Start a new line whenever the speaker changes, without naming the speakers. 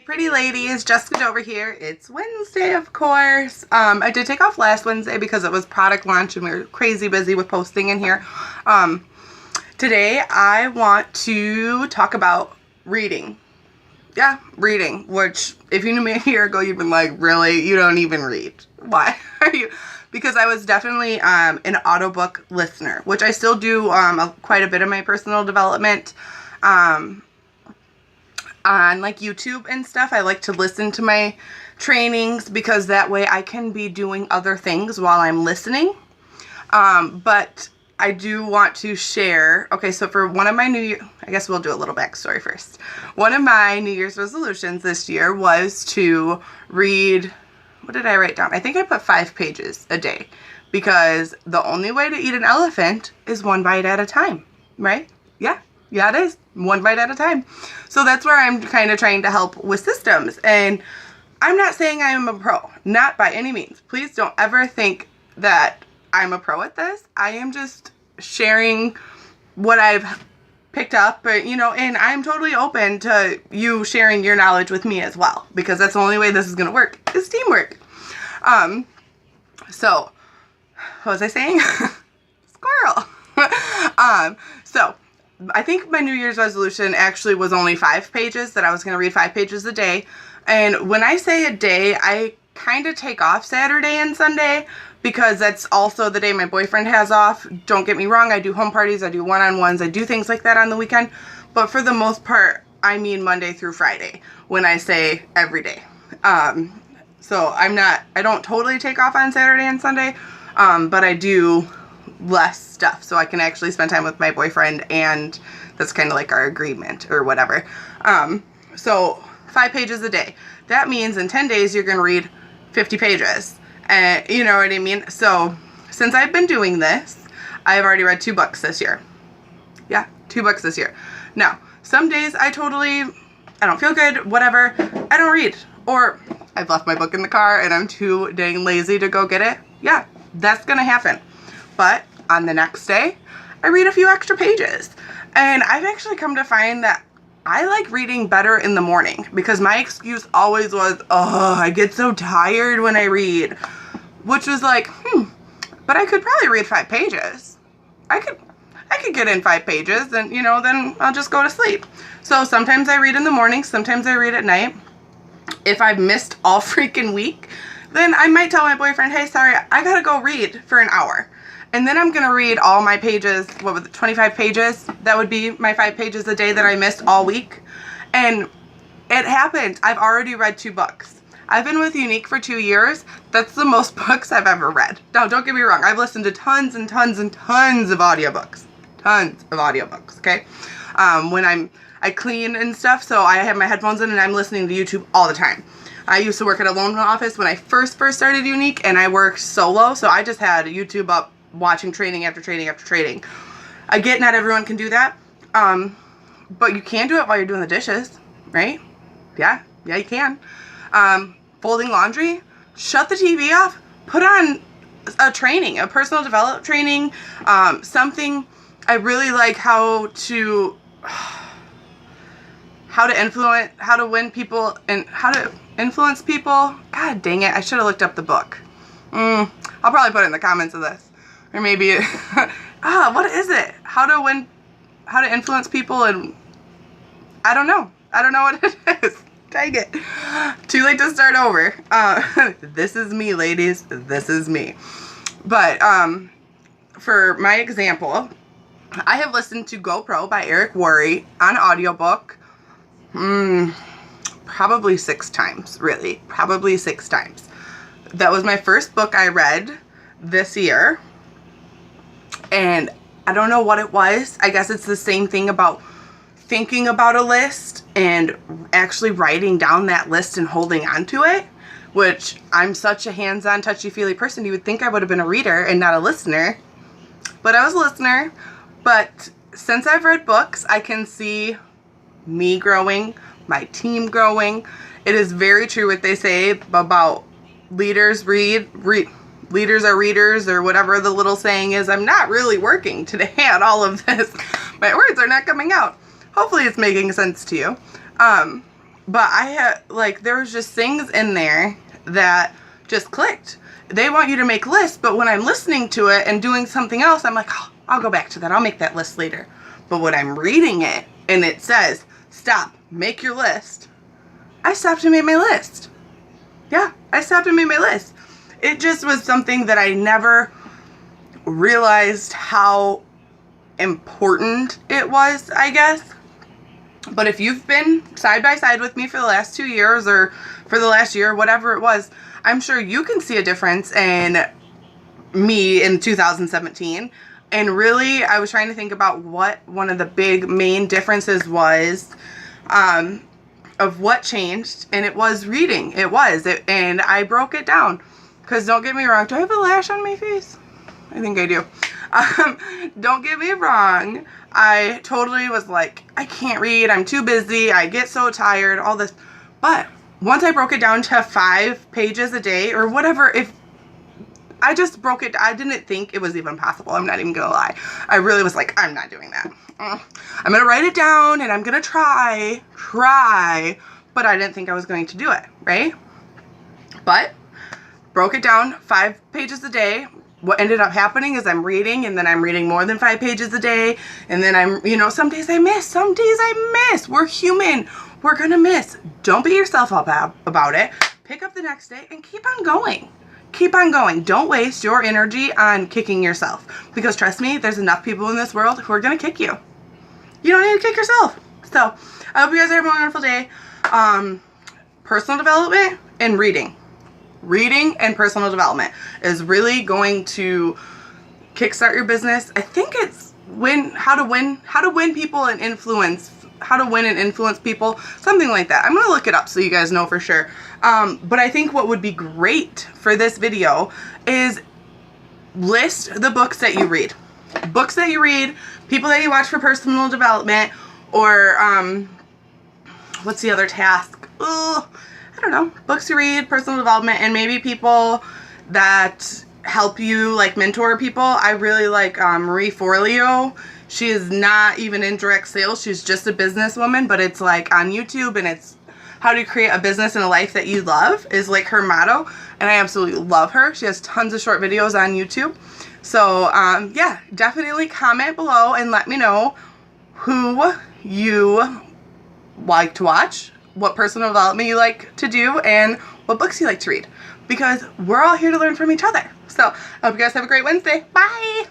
Pretty ladies, Jessica Dover here. It's Wednesday, of course. I did take off last Wednesday because it was product launch and we were crazy busy with posting in here. Today I want to talk about reading. Yeah, reading, which if you knew me a year ago, you'd been like, really? You don't even read. Why are you? Because I was definitely an audiobook listener, which I still do quite a bit of my personal development. On like YouTube and stuff, I like to listen to my trainings because that way I can be doing other things while I'm listening. But I do want to share, okay, so for one of my I guess we'll do a little backstory first. One of my New Year's resolutions this year was to read, what did I write down? I think I put 5 pages a day because the only way to eat an elephant is one bite at a time, right? Yeah, it is. One bite at a time. So that's where I'm kind of trying to help with systems. And I'm not saying I am a pro. Not by any means. Please don't ever think that I'm a pro at this. I am just sharing what I've picked up, you know, and I'm totally open to you sharing your knowledge with me as well. Because that's the only way this is going to work. Is teamwork. So, what was I saying? Squirrel. So, I think my New Year's resolution actually was only 5 pages, that I was going to read 5 pages a day. And when I say a day, I kind of take off Saturday and Sunday because that's also the day my boyfriend has off. Don't get me wrong, I do home parties, I do one-on-ones, I do things like that on the weekend. But for the most part, I mean Monday through Friday when I say every day. So I don't totally take off on Saturday and Sunday, but I do less stuff so I can actually spend time with my boyfriend, and that's kind of like our agreement or whatever. So 5 pages a day. That means in 10 days you're going to read 50 pages. And you know what I mean? So since I've been doing this, I've already read 2 books this year. Yeah, 2 books this year. Now, some days I don't feel good, whatever. I don't read. Or I've left my book in the car and I'm too dang lazy to go get it. Yeah, that's going to happen. But on the next day, I read a few extra pages. And I've actually come to find that I like reading better in the morning because my excuse always was, oh, I get so tired when I read. Which was like, but I could probably read 5 pages. I could get in 5 pages and, you know, then I'll just go to sleep. So sometimes I read in the morning, sometimes I read at night. If I've missed all freaking week, then I might tell my boyfriend, hey, sorry, I gotta go read for an hour. And then I'm going to read all my pages, what was it, 25 pages? That would be my 5 pages a day that I missed all week. And it happened. I've already read 2 books. I've been with Younique for 2 years. That's the most books I've ever read. Now, don't get me wrong. I've listened to tons and tons and tons of audiobooks. Tons of audiobooks, okay? When I clean and stuff, so I have my headphones in and I'm listening to YouTube all the time. I used to work at a loan office when I first started Younique, and I worked solo, so I just had YouTube up, watching training after training after training. I get not everyone can do that, but you can do it while you're doing the dishes, right? Yeah, you can. Folding laundry, shut the TV off, put on a training, a personal development training, something. I really like how to win people and how to influence people. God dang it, I should have looked up the book. I'll probably put it in the comments of this. Or maybe, what is it? How to influence people, and I don't know. I don't know what it is. Dang it. Too late to start over. This is me, ladies. This is me. But, for my example, I have listened to GoPro by Eric Worre on audiobook, probably 6 times, really. Probably 6 times. That was my first book I read this year. And I don't know what it was. I guess it's the same thing about thinking about a list and actually writing down that list and holding on to it, which I'm such a hands-on, touchy-feely person. You would think I would have been a reader and not a listener. But I was a listener. But since I've read books, I can see me growing, my team growing. It is very true what they say about leaders leaders are readers, or whatever the little saying is. I'm not really working today on all of this. My words are not coming out. Hopefully it's making sense to you. But I had, like, there was just things in there that just clicked. They want you to make lists, but when I'm listening to it and doing something else, I'm like, oh, I'll go back to that. I'll make that list later. But when I'm reading it and it says, stop, make your list, I stopped and made my list. Yeah, I stopped and made my list. It just was something that I never realized how important it was, I guess. But if you've been side by side with me for the last 2 years or for the last year, whatever it was, I'm sure you can see a difference in me in 2017. And really, I was trying to think about what one of the big main differences was of what changed. And it was reading. It was. And I broke it down. Because don't get me wrong. Do I have a lash on my face? I think I do. Don't get me wrong. I totally was like, I can't read. I'm too busy. I get so tired. All this. But once I broke it down to 5 pages a day or whatever, if I just broke it, I didn't think it was even possible. I'm not even going to lie. I really was like, I'm not doing that. I'm going to write it down and I'm going to try. But I didn't think I was going to do it. Right? But broke it down 5 pages a day. What ended up happening is I'm reading, and then I'm reading more than 5 pages a day, and then I'm, you know, some days I miss, some days I miss. We're human. We're gonna miss. Don't beat yourself up about it. Pick up the next day and keep on going. Keep on going. Don't waste your energy on kicking yourself, because trust me, there's enough people in this world who are gonna kick you. You don't need to kick yourself. So I hope you guys are having a wonderful day. Personal development and reading. Reading and personal development is really going to kickstart your business. I think it's how to win people and influence, how to win and influence people, something like that. I'm going to look it up so you guys know for sure. But I think what would be great for this video is list the books that you read. Books that you read, people that you watch for personal development, or what's the other task? I don't know, books you read, personal development, and maybe people that help you, like mentor people. I really like Marie Forleo. She is not even in direct sales. She's just a businesswoman, but it's like on YouTube, and it's how to create a business and a life that you love is like her motto, and I absolutely love her. She has tons of short videos on YouTube. So yeah, definitely comment below and let me know who you like to watch, what personal development you like to do, and what books you like to read, because we're all here to learn from each other. So I hope you guys have a great Wednesday. Bye!